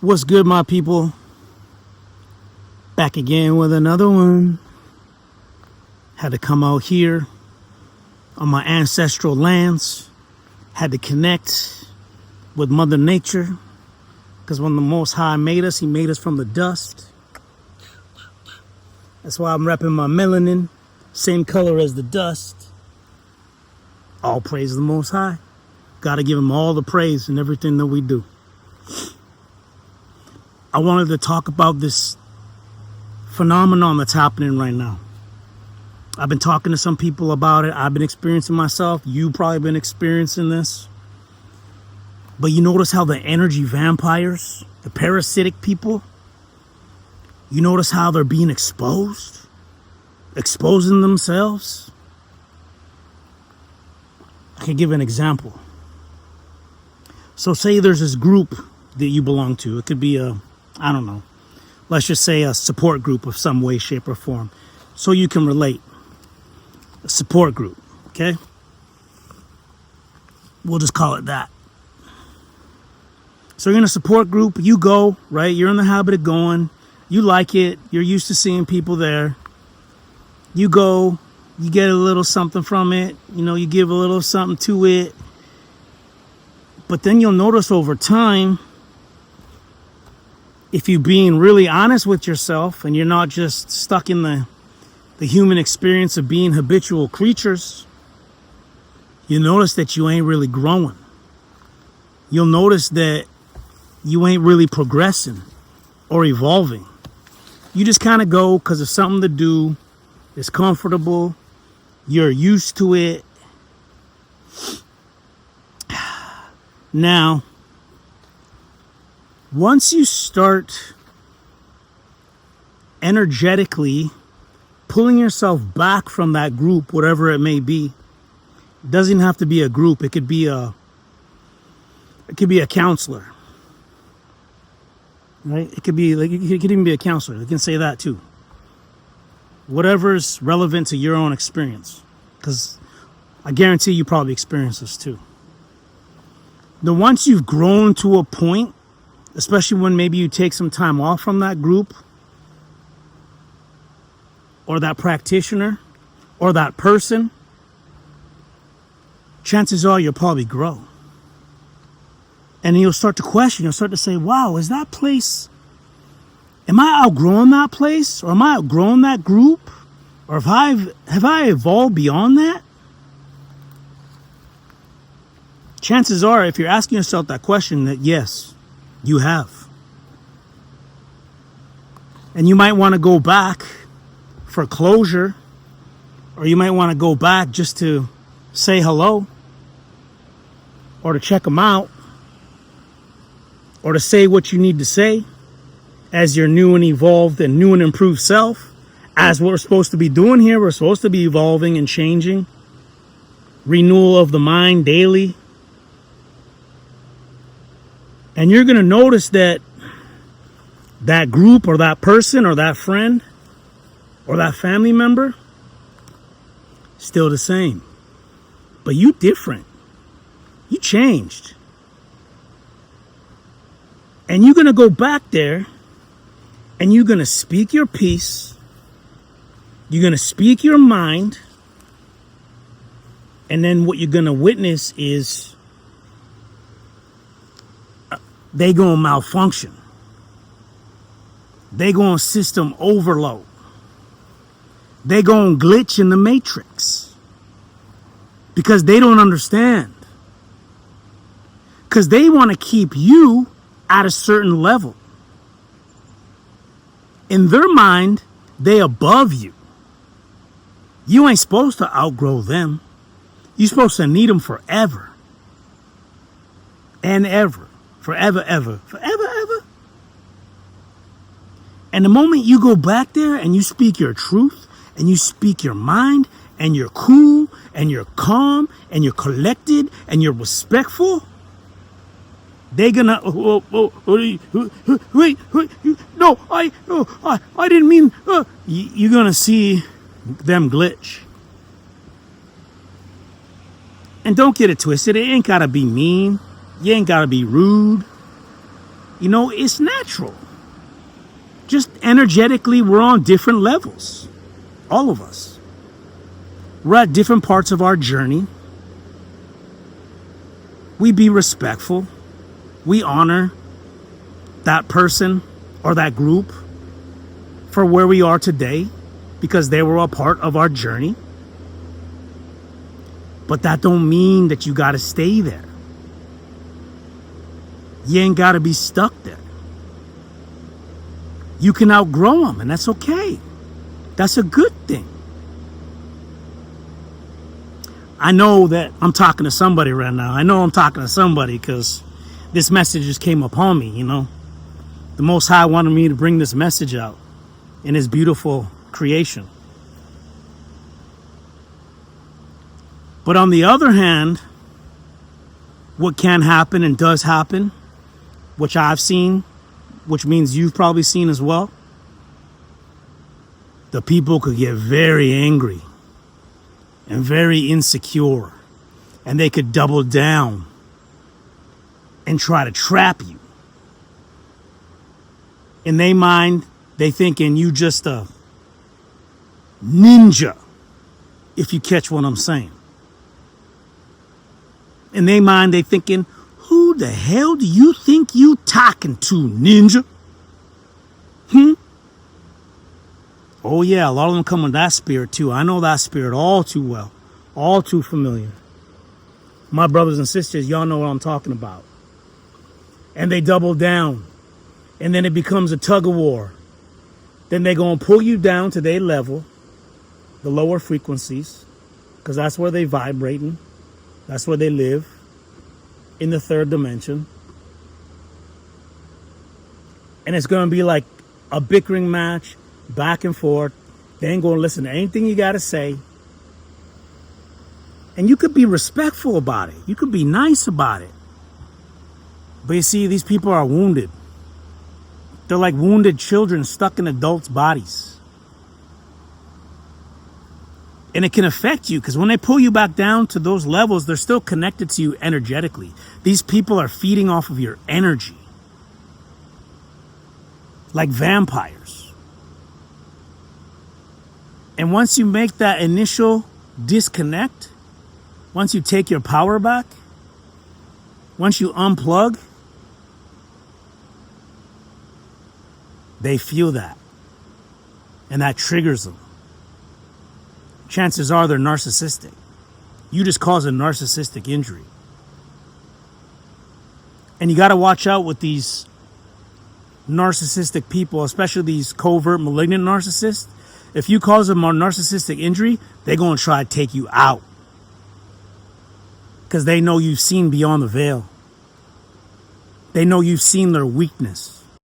What's good, my people? Back again with another one. Had to come out here on my ancestral lands. Had to connect with Mother Nature. Because when the Most High made us, He made us from the dust. That's why I'm repping my melanin. Same color as the dust. All praise the Most High. Gotta give Him all the praise in everything that we do. I wanted to talk about this phenomenon that's happening right now. I've been talking to some people about it. I've been experiencing myself. You've probably been experiencing this. But you notice how the energy vampires, the parasitic people, you notice how they're being exposed? Exposing themselves? I can give an example. So say there's this group that you belong to. It could be I don't know, let's just say a support group of some way, shape, or form. So you can relate. A support group, okay? We'll just call it that. So you're in a support group, you go, right? You're in the habit of going. You like it. You're used to seeing people there. You go, you get a little something from it. You know, you give a little something to it. But then you'll notice over time, if you're being really honest with yourself and you're not just stuck in the human experience of being habitual creatures, you notice that you ain't really growing. You'll notice that you ain't really progressing or evolving. You just kind of go because it's something to do. It's comfortable. You're used to it. Now, once you start energetically pulling yourself back from that group, whatever it may be, it doesn't have to be a group. It could be a counselor, right? It could even be a counselor. You can say that too. Whatever's relevant to your own experience, because I guarantee you probably experience this too. Now, once you've grown to a point, especially when maybe you take some time off from that group or that practitioner or that person, chances are you'll probably grow. And you'll start to question, you'll start to say, wow, is that place, am I outgrowing that place? Or am I outgrowing that group? Or have I evolved beyond that? Chances are, if you're asking yourself that question, that yes, you have. And you might want to go back for closure, or you might want to go back just to say hello, or to check them out, or to say what you need to say as your new and evolved and new and improved self. As what we're supposed to be doing here, we're supposed to be evolving and changing. Renewal of the mind daily. And you're going to notice that that group or that person or that friend or that family member, still the same. But you different. You changed. And you're going to go back there and you're going to speak your piece. You're going to speak your mind. And then what you're going to witness is they gonna malfunction. They gonna system overload. They gonna glitch in the matrix. Because they don't understand. Because they want to keep you at a certain level. In their mind, they above you. You ain't supposed to outgrow them. You're supposed to need them forever. And ever. Forever, ever. Forever, ever. And the moment you go back there and you speak your truth and you speak your mind and you're cool and you're calm and you're collected and you're respectful, they're gonna, wait, no, I didn't mean, you're gonna see them glitch. And don't get it twisted. It ain't gotta be mean. You ain't gotta be rude. it's natural. Just energetically, we're on different levels. All of us. We're at different parts of our journey. We be respectful. We honor that person or that group for where we are today because they were a part of our journey. But that don't mean that you got to stay there. You ain't got to be stuck there. You can outgrow them, and that's okay. That's a good thing. I know that I'm talking to somebody right now. I know I'm talking to somebody because this message just came upon me, The Most High wanted me to bring this message out in His beautiful creation. But on the other hand, what can happen and does happen, which I've seen, which means you've probably seen as well, the people could get very angry and very insecure, and they could double down and try to trap you. In their mind, they thinking you just a ninja, if you catch what I'm saying. In their mind, they thinking, who the hell do you think you talking to, ninja? Oh yeah, a lot of them come with that spirit too. I know that spirit all too well, all too familiar. My brothers and sisters, y'all know what I'm talking about. And they double down. And then it becomes a tug of war. Then they're going to pull you down to their level, the lower frequencies, because that's where they vibrating. That's where they live, in the third dimension. And it's going to be like a bickering match, back and forth. They ain't going to listen to anything you got to say. And you could be respectful about it. You could be nice about it. But you see, these people are wounded. They're like wounded children stuck in adults' bodies. And it can affect you because when they pull you back down to those levels, they're still connected to you energetically. These people are feeding off of your energy. Like vampires. And once you make that initial disconnect, once you take your power back, once you unplug, they feel that. And that triggers them. Chances are they're narcissistic. You just cause a narcissistic injury. And you got to watch out with these narcissistic people, especially these covert malignant narcissists. If you cause them a narcissistic injury, they're going to try to take you out. Because they know you've seen beyond the veil. They know you've seen their weakness.